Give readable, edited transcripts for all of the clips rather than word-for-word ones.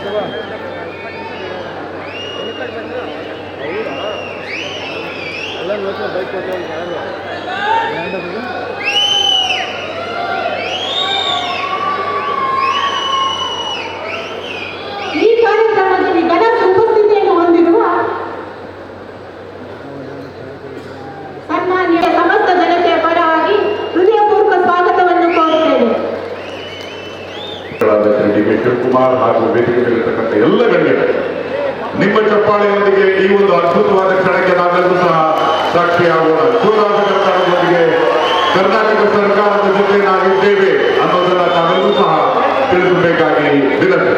ಈ ಕಾರ್ಯಕ್ರಮದಲ್ಲಿ ಘನ ಉಪಸ್ಥಿತಿಯನ್ನು ಹೊಂದಿರುವ ಸನ್ಮಾನ್ಯ ಸಮಸ್ತ ಜನತೆಯ ಪರವಾಗಿ ಹೃದಯಪೂರ್ವಕ ಸ್ವಾಗತವನ್ನು ಕೋರುತ್ತೇನೆ. ಶಿವಕುಮಾರ್ ಹಾಗೂ ವೇದಿಕೆ ಮೇಲಿರ್ತಕ್ಕಂಥ ಎಲ್ಲ ಗಣ್ಯರು ನಿಮ್ಮ ಚಪ್ಪಾಳೆಯೊಂದಿಗೆ ಈ ಒಂದು ಅದ್ಭುತವಾದ ಕ್ಷಣಕ್ಕೆ ನಾವೆಲ್ಲರೂ ಸಹ ಸಾಕ್ಷಿಯಾಗೋಣ. ಶಿವರಾಜ ಸರ್ಕಾರದೊಂದಿಗೆ ಕರ್ನಾಟಕ ಸರ್ಕಾರದ ಜೊತೆ ನಾವಿದ್ದೇವೆ ಅನ್ನೋದನ್ನ ನಾವೆಲ್ಲರೂ ಸಹ ತಿಳಿಸಬೇಕಾಗಿ ವಿನಂತಿ.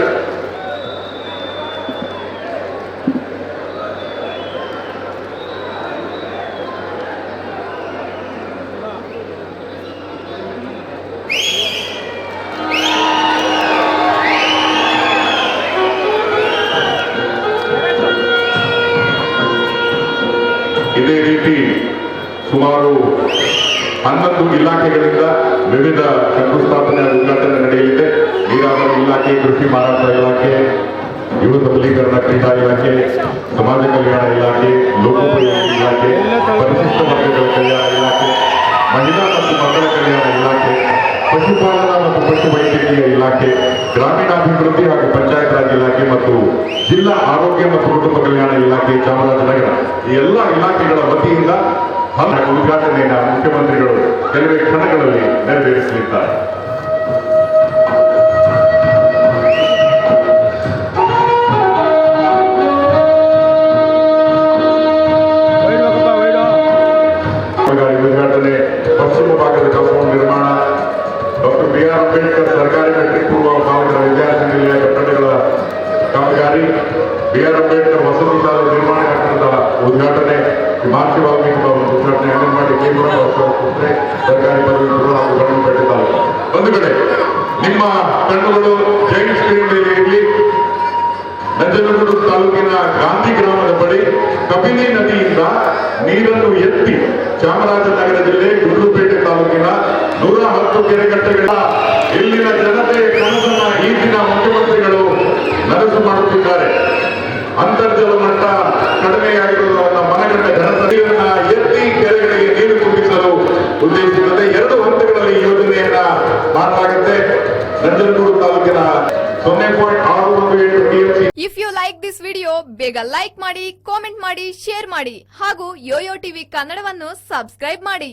ಇದೇ ರೀತಿ ಸುಮಾರು 11 ಇಲಾಖೆಗಳಿಂದ ವಿವಿಧ ಶಂಕುಸ್ಥಾಪನೆ ಉದ್ಘಾಟನೆ ನಡೆಯಲಿದೆ. ನೀರಾವರಿ ಇಲಾಖೆ, ಕೃಷಿ ಮಾರಾಟ ಇಲಾಖೆ, ಯುವ ಸಬಲೀಕರಣ ಕ್ರೀಡಾ ಇಲಾಖೆ, ಸಮಾಜ ಕಲ್ಯಾಣ ಇಲಾಖೆ, ಲೋಕೋಪಯೋಗಿ ಇಲಾಖೆ, ಪರಿಶಿಷ್ಟ ವರ್ಗಗಳ ಕಲ್ಯಾಣ ಇಲಾಖೆ, ಮಹಿಳಾ ಮತ್ತು ಮಕ್ಕಳ ಕಲ್ಯಾಣ ಇಲಾಖೆ, ಪಶುಪಾಲನಾ ಮತ್ತು ಪಶುವೈದ್ಯಕೀಯ ಇಲಾಖೆ, ಗ್ರಾಮೀಣಾಭಿವೃದ್ಧಿ ಹಾಗೂ ಪಂಚಾಯತ್ ರಾಜ್ ಇಲಾಖೆ ಮತ್ತು ಜಿಲ್ಲಾ ಆರೋಗ್ಯ ಮತ್ತು ಕುಟುಂಬ ಕಲ್ಯಾಣ ಇಲಾಖೆ ಚಾಮರಾಜನಗರ ಈ ಎಲ್ಲ ಇಲಾಖೆಗಳ ವತಿಯಿಂದ ಉದ್ಘಾಟನೆಯನ್ನು ಮುಖ್ಯಮಂತ್ರಿಗಳು ಕೆಲವೇ ಕ್ಷಣಗಳಲ್ಲಿ ನೆರವೇರಿಸಲಿದ್ದಾರೆ. ಉದ್ಘಾಟನೆ, ಪಶ್ಚಿಮ ಭಾಗದ ಕಾಂಪೌಂಡ್ ನಿರ್ಮಾಣ, ಡಾಕ್ಟರ್ ಬಿ.ಆರ್. ಅಂಬೇಡ್ಕರ್ ಸರ್ಕಾರಿ ಮೆಟ್ರಿಕ್ ಪೂರ್ವ ಭಾಗದ ವಿದ್ಯಾರ್ಥಿ ನಿಲಯ ಕಟ್ಟಡಗಳ ಕಾಮಗಾರಿ, ಬಿ.ಆರ್. ಅಂಬೇಡ್ಕರ್ ವಸತಿ ಶಾಲೆ ನಿರ್ಮಾಣ ಕಟ್ಟಡದ ಉದ್ಘಾಟನೆ, ಮಾರ್ಚಿ ವಾಲ್ಮೀಕಿ ಭವನ ಉದ್ಘಾಟನೆ, ಅಂಗನವಾಡಿ ಕೇಂದ್ರ ಸರ್ಕಾರಿ ಪದವಿ ಪೂರ್ವ ಹಾಗೂ ಗಣಪೇಟೆ ತಾಲೂಕು. ಒಂದು ಕಡೆ ನಿಮ್ಮ ಕಣ್ಣುಗಳು ಜೈಂಟ್ ಸ್ಕ್ರೀನ್ ಮೇಲೆ ಇರಲಿ. ನಂಜನಗೂಡು ತಾಲೂಕಿನ ಗಾಂಧಿ ಗ್ರಾಮದ ಬಳಿ ಕಬಿನಿ ನದಿಯಿಂದ ನೀರನ್ನು ಎತ್ತಿ ಚಾಮರಾಜನಗರ ಜಿಲ್ಲೆ ಗುಂಡ್ಲುಪೇಟೆ ತಾಲೂಕಿನ 110 ಕೆರೆಕಟ್ಟೆಗಳ ಇಲ್ಲಿನ ಜನತೆಯ ಕನಸನ್ನ ಈಗಿನ ಮುಖ್ಯಮಂತ್ರಿಗಳು ನನಸು ಮಾಡುತ್ತಿದ್ದಾರೆ. ಅಂತರ್ಜಲ ಮಟ್ಟ ಕಡಿಮೆಯಾಗಿರುವುದನ್ನು ಮನಗಂಡ ಜನತೆಯನ್ನ ಎತ್ತಿ ಕೆರೆಗಳಿಗೆ ನೀರು ತುಂಬಿಸಲು ಉದ್ದೇಶಿಸಿದೆ. 2 ಹಂತಗಳಲ್ಲಿ ಈ ಯೋಜನೆಯನ್ನ ಮಾಡಲಾಗುತ್ತೆ. ನಂಜನಗೂಡು ತಾಲೂಕಿನ 0.618 TMC. If you like this video ಬೇಗ ಲೈಕ್ ಮಾಡಿ, ಕಾಮೆಂಟ್ ಮಾಡಿ, ಶೇರ್ ಮಾಡಿ ಹಾಗೂ ಯೋಯೋ ಟಿವಿ ಕನ್ನಡವನ್ನು ಸಬ್ಸ್ಕ್ರೈಬ್ ಮಾಡಿ.